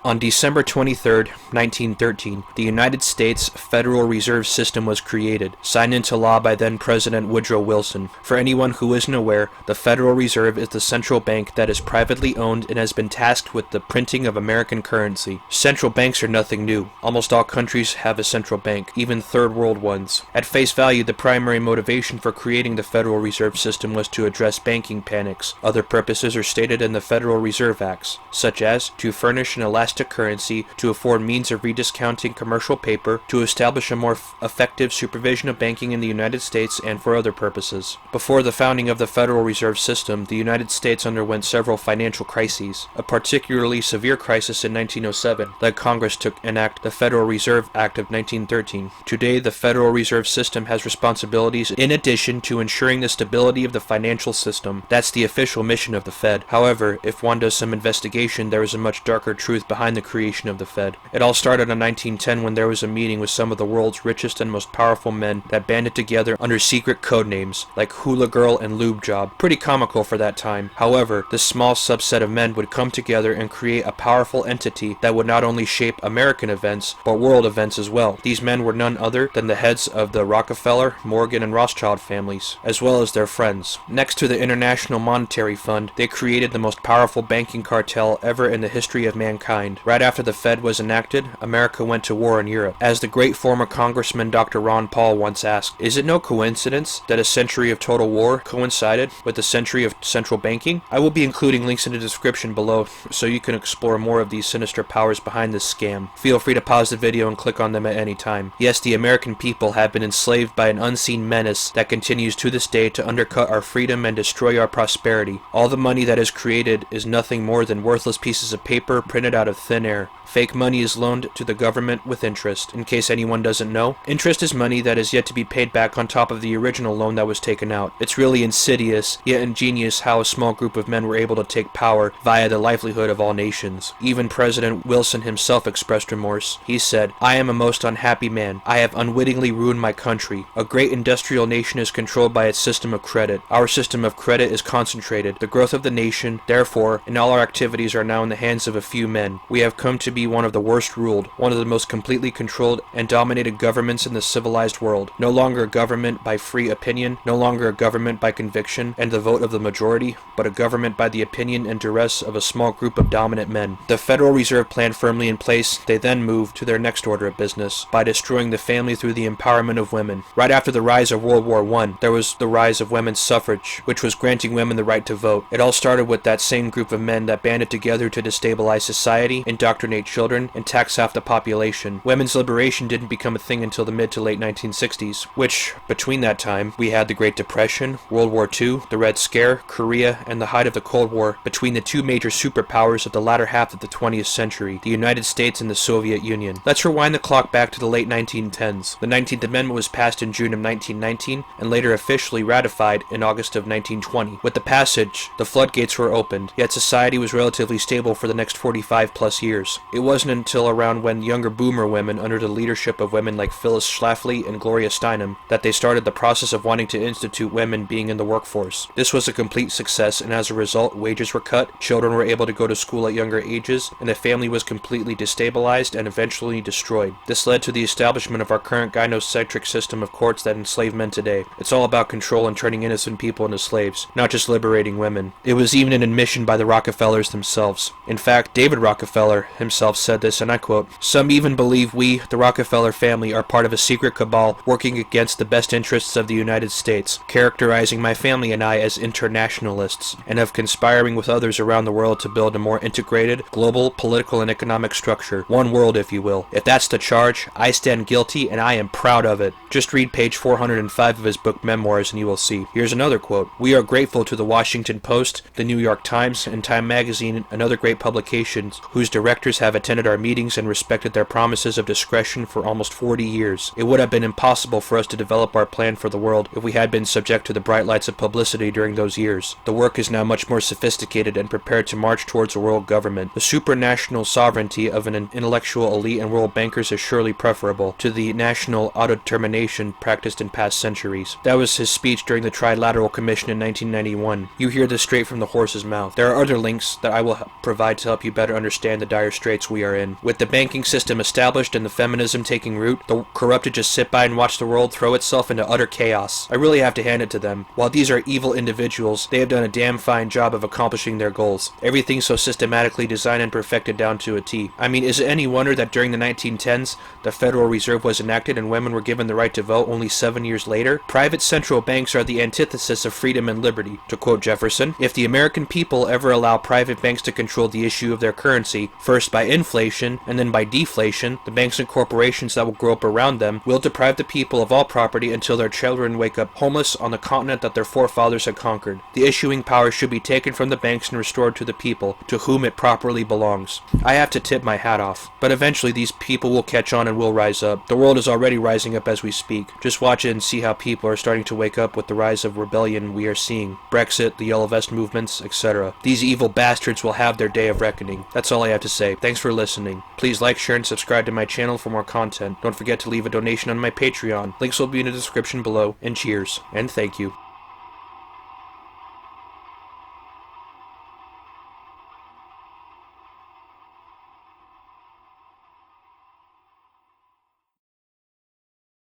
On December 23, 1913, the United States Federal Reserve System was created, signed into law by then-President Woodrow Wilson. For anyone who isn't aware, the Federal Reserve is the central bank that is privately owned and has been tasked with the printing of American currency. Central banks are nothing new. Almost all countries have a central bank, even third world ones. At face value, the primary motivation for creating the Federal Reserve System was to address banking panics. Other purposes are stated in the Federal Reserve Acts, such as to furnish an elastic currency, to afford means of rediscounting commercial paper, to establish a more effective supervision of banking in the United States, and for other purposes. Before the founding of the Federal Reserve System, the United States underwent several financial crises. A particularly severe crisis in 1907 led Congress to enact the Federal Reserve Act of 1913. Today, the Federal Reserve System has responsibilities in addition to ensuring the stability of the financial system. That's the official mission of the Fed. However, if one does some investigation, there is a much darker truth behind the creation of the Fed. It all started in 1910 when there was a meeting with some of the world's richest and most powerful men that banded together under secret code names like Hula Girl and Lube Job. Pretty comical for that time. However, this small subset of men would come together and create a powerful entity that would not only shape American events, but world events as well. These men were none other than the heads of the Rockefeller, Morgan, and Rothschild families, as well as their friends. Next to the International Monetary Fund, they created the most powerful banking cartel ever in the history of mankind. Right after the Fed was enacted, America went to war in Europe. As the great former Congressman Dr. Ron Paul once asked, is it no coincidence that a century of total war coincided with a century of central banking? I will be including links in the description below so you can explore more of these sinister powers behind this scam. Feel free to pause the video and click on them at any time. Yes, the American people have been enslaved by an unseen menace that continues to this day to undercut our freedom and destroy our prosperity. All the money that is created is nothing more than worthless pieces of paper printed out of thin air. Fake money is loaned to the government with interest. In case anyone doesn't know, interest is money that is yet to be paid back on top of the original loan that was taken out. It's really insidious, yet ingenious how a small group of men were able to take power via the livelihood of all nations. Even President Wilson himself expressed remorse. He said, "I am a most unhappy man. I have unwittingly ruined my country. A great industrial nation is controlled by its system of credit. Our system of credit is concentrated. The growth of the nation, therefore, and all our activities are now in the hands of a few men. We have come to be one of the worst ruled, one of the most completely controlled and dominated governments in the civilized world. No longer a government by free opinion, no longer a government by conviction and the vote of the majority, but a government by the opinion and duress of a small group of dominant men." The Federal Reserve Plan firmly in place, they then moved to their next order of business, by destroying the family through the empowerment of women. Right after the rise of World War I, there was the rise of women's suffrage, which was granting women the right to vote. It all started with that same group of men that banded together to destabilize society, indoctrinate children, and tax half the population. Women's liberation didn't become a thing until the mid to late 1960s, which, between that time, we had the Great Depression, World War II, the Red Scare, Korea, and the height of the Cold War between the two major superpowers of the latter half of the 20th century, the United States and the Soviet Union. Let's rewind the clock back to the late 1910s. The 19th Amendment was passed in June of 1919 and later officially ratified in August of 1920. With the passage, the floodgates were opened, yet society was relatively stable for the next 45 plus years. It wasn't until around when younger boomer women, under the leadership of women like Phyllis Schlafly and Gloria Steinem, that they started the process of wanting to institute women being in the workforce. This was a complete success, and as a result, wages were cut, children were able to go to school at younger ages, and the family was completely destabilized and eventually destroyed. This led to the establishment of our current gynocentric system of courts that enslave men today. It's all about control and turning innocent people into slaves, not just liberating women. It was even an admission by the Rockefellers themselves. In fact, David Rockefeller himself said this, and I quote, "Some even believe we, the Rockefeller family, are part of a secret cabal working against the best interests of the United States, characterizing my family and I as internationalists, and of conspiring with others around the world to build a more integrated, global, political, and economic structure. One world, if you will. If that's the charge, I stand guilty, and I am proud of it." Just read page 405 of his book Memoirs and you will see. Here's another quote. "We are grateful to the Washington Post, the New York Times, and Time Magazine, and other great publications whose directors have attended our meetings and respected their promises of discretion for almost 40 years. It would have been impossible for us to develop our plan for the world if we had been subject to the bright lights of publicity during those years. The work is now much more sophisticated and prepared to march towards a world government. The supranational sovereignty of an intellectual elite and world bankers is surely preferable to the national autodetermination practiced in past centuries." That was his speech during the Trilateral Commission in 1991. You hear this straight from the horse's mouth. There are other links that I will provide to help you better understand understand the dire straits we are in. With the banking system established and the feminism taking root, the corrupted just sit by and watch the world throw itself into utter chaos. I really have to hand it to them. While these are evil individuals, they have done a damn fine job of accomplishing their goals. Everything so systematically designed and perfected down to a T. I mean, is it any wonder that during the 1910s, the Federal Reserve was enacted and women were given the right to vote only 7 years later? Private central banks are the antithesis of freedom and liberty. To quote Jefferson, if the American people ever allow private banks to control the issue of their currency, first by inflation and then by deflation, the banks and corporations that will grow up around them will deprive the people of all property until their children wake up homeless on the continent that their forefathers had conquered. The issuing power should be taken from the banks and restored to the people, to whom it properly belongs. I have to tip my hat off. But eventually these people will catch on and will rise up. The world is already rising up as we speak. Just watch it and see how people are starting to wake up with the rise of rebellion we are seeing. Brexit, the Yellow Vest movements, etc. These evil bastards will have their day of reckoning. That's all I have to say. Thanks for listening. Please like, share, and subscribe to my channel for more content. Don't forget to leave a donation on my Patreon. Links will be in the description below. And cheers. And thank you.